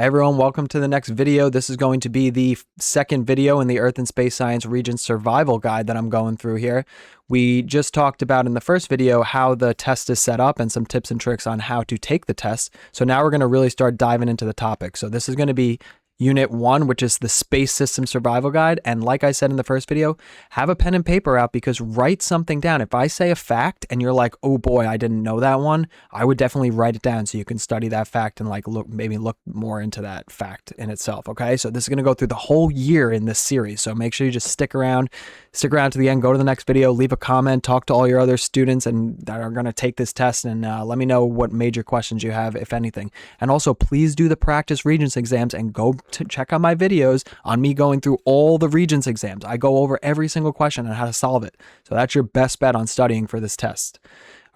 Hey everyone, welcome to the next video. This is going to be the second video in the Earth and Space Science Regents Survival Guide that I'm going through here. We just talked about in the first video how the test is set up and some tips and tricks on how to take the test. So now we're going to really start diving into the topic. So this is going to be Unit 1, which is the Space System Survival Guide. And like I said in the first video, have a pen and paper out because write something down. If I say a fact and you're like, oh boy, I didn't know that one, I would definitely write it down so you can study that fact and like maybe look more into that fact in itself. Okay, so this is going to go through the whole year in this series. So make sure you just stick around to the end, go to the next video, leave a comment, talk to all your other students and that are going to take this test, and let me know what major questions you have, if anything. And also please do the practice Regents exams and go to check out my videos on me going through all the Regents exams. I go over every single question and how to solve it. So that's your best bet on studying for this test.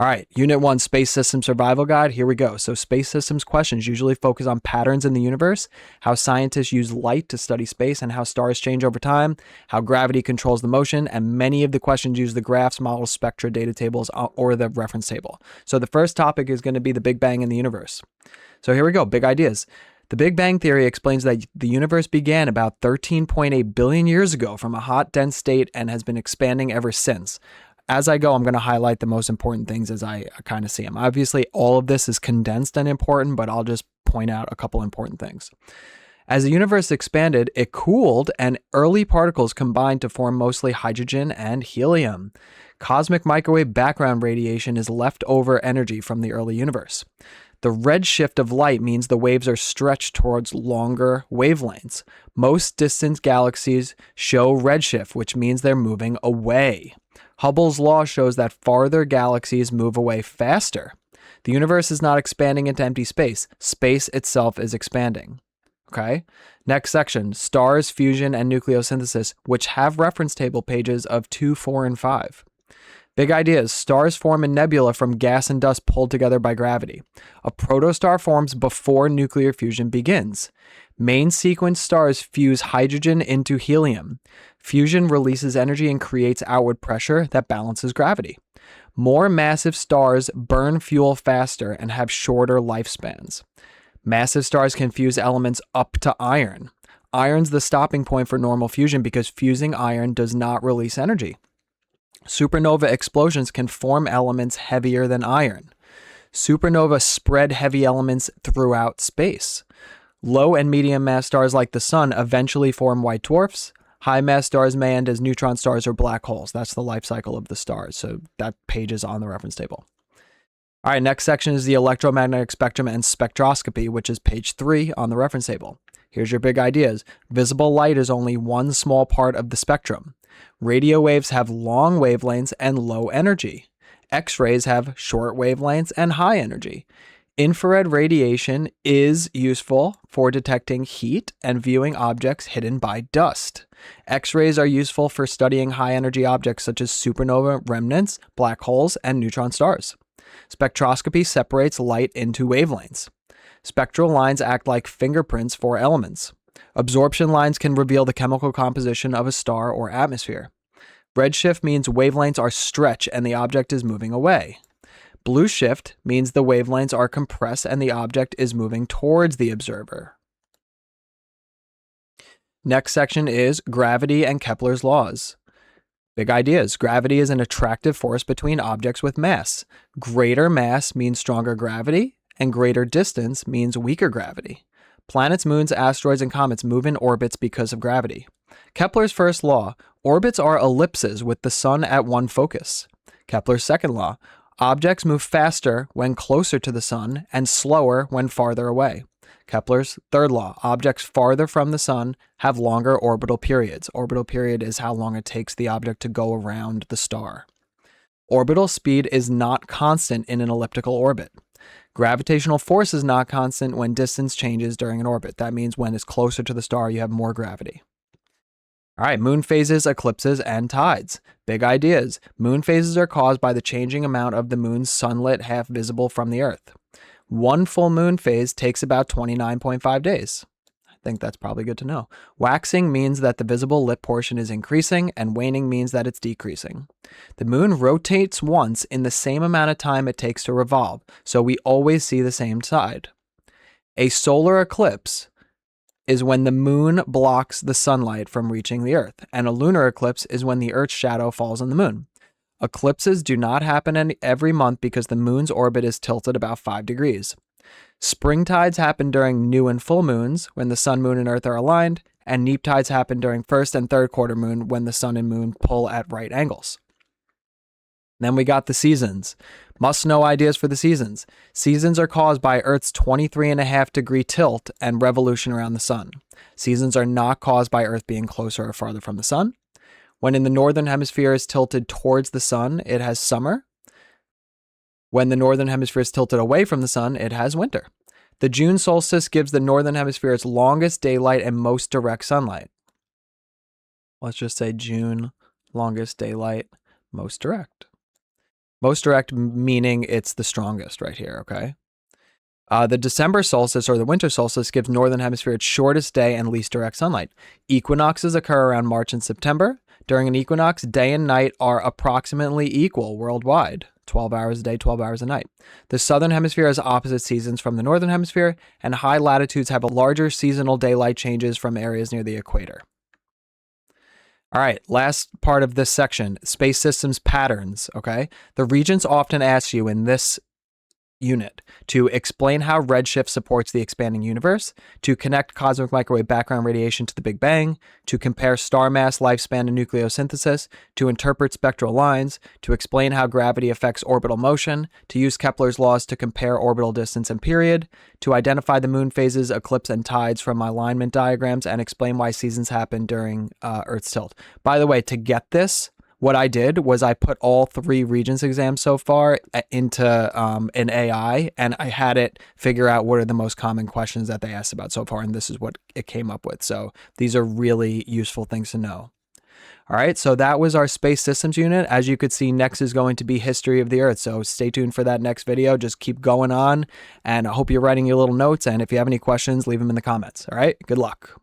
All right, Unit 1, Space System Survival Guide. Here we go. So space systems questions usually focus on patterns in the universe, how scientists use light to study space and how stars change over time, how gravity controls the motion, and many of the questions use the graphs, models, spectra, data tables, or the reference table. So the first topic is going to be the Big Bang in the universe. So here we go, big ideas. The Big Bang Theory explains that the universe began about 13.8 billion years ago from a hot, dense state and has been expanding ever since. As I go, I'm going to highlight the most important things as I kind of see them. Obviously, all of this is condensed and important, but I'll just point out a couple important things. As the universe expanded, it cooled and early particles combined to form mostly hydrogen and helium. Cosmic microwave background radiation is leftover energy from the early universe. The redshift of light means the waves are stretched towards longer wavelengths. Most distant galaxies show redshift, which means they're moving away. Hubble's law shows that farther galaxies move away faster. The universe is not expanding into empty space. Space itself is expanding. Okay? Next section, stars, fusion, and nucleosynthesis, which have reference table pages of 2, 4, and 5. Big ideas. Stars form in nebula from gas and dust pulled together by gravity. A protostar forms before nuclear fusion begins. Main sequence stars fuse hydrogen into helium. Fusion releases energy and creates outward pressure that balances gravity. More massive stars burn fuel faster and have shorter lifespans. Massive stars can fuse elements up to iron. Iron's the stopping point for normal fusion because fusing iron does not release energy. Supernova explosions can form elements heavier than iron. Supernova spread heavy elements throughout space. Low and medium mass stars like the sun eventually form white dwarfs. High mass stars may end as neutron stars or black holes. That's the life cycle of the stars. So that page is on the reference table. All right, next section is the electromagnetic spectrum and spectroscopy, which is page 3 on the reference table. Here's your big ideas. Visible light is only one small part of the spectrum. Radio waves have long wavelengths and low energy. X-rays have short wavelengths and high energy. Infrared radiation is useful for detecting heat and viewing objects hidden by dust. X-rays are useful for studying high-energy objects such as supernova remnants, black holes, and neutron stars. Spectroscopy separates light into wavelengths. Spectral lines act like fingerprints for elements. Absorption lines can reveal the chemical composition of a star or atmosphere. Redshift means wavelengths are stretched and the object is moving away. Blue shift means the wavelengths are compressed and the object is moving towards the observer. Next section is gravity and Kepler's laws. Big ideas. Gravity is an attractive force between objects with mass. Greater mass means stronger gravity, and greater distance means weaker gravity. Planets, moons, asteroids, and comets move in orbits because of gravity. Kepler's first law, orbits are ellipses with the sun at one focus. Kepler's second law, objects move faster when closer to the sun and slower when farther away. Kepler's third law, objects farther from the sun have longer orbital periods. Orbital period is how long it takes the object to go around the star. Orbital speed is not constant in an elliptical orbit. Gravitational force is not constant when distance changes during an orbit. That means when it's closer to the star, you have more gravity. All right, moon phases, eclipses, and tides. Big ideas. Moon phases are caused by the changing amount of the moon's sunlit half visible from the Earth. One full moon phase takes about 29.5 days. I think that's probably good to know. Waxing means that the visible lit portion is increasing, and waning means that it's decreasing. The moon rotates once in the same amount of time it takes to revolve, so we always see the same side. A solar eclipse is when the moon blocks the sunlight from reaching the Earth, and a lunar eclipse is when the Earth's shadow falls on the moon. Eclipses do not happen every month because the moon's orbit is tilted about 5 degrees. Spring tides happen during new and full moons when the sun, moon, and Earth are aligned, and neap tides happen during first and third quarter moon when the sun and moon pull at right angles. Then we got the seasons. Must know ideas for the seasons. Seasons are caused by Earth's 23.5 degree tilt and revolution around the sun. Seasons are not caused by Earth being closer or farther from the sun. When in the northern hemisphere is tilted towards the sun, it has summer. When the northern hemisphere is tilted away from the sun, it has winter. The June solstice gives the northern hemisphere its longest daylight and most direct sunlight. Let's just say June, longest daylight, most direct. Most direct meaning it's the strongest right here, okay? The December solstice or the winter solstice gives northern hemisphere its shortest day and least direct sunlight. Equinoxes occur around March and September. During an equinox, day and night are approximately equal worldwide. 12 hours a day, 12 hours a night. The southern hemisphere has opposite seasons from the northern hemisphere, and high latitudes have a larger seasonal daylight changes from areas near the equator. All right, last part of this section, space systems patterns, okay? The Regents often ask you in this unit to explain how redshift supports the expanding universe, to connect cosmic microwave background radiation to the Big Bang, to compare star mass, lifespan, and nucleosynthesis, to interpret spectral lines, to explain how gravity affects orbital motion, to use Kepler's laws to compare orbital distance and period, to identify the moon phases, eclipse, and tides from alignment diagrams, and explain why seasons happen during Earth's tilt. By the way, to get this, what I did was I put all 3 Regents exams so far into an AI, and I had it figure out what are the most common questions that they asked about so far, and this is what it came up with. So these are really useful things to know. All right, so that was our space systems unit. As you could see, next is going to be history of the Earth. So stay tuned for that next video. Just keep going on, and I hope you're writing your little notes. And if you have any questions, leave them in the comments. All right, good luck.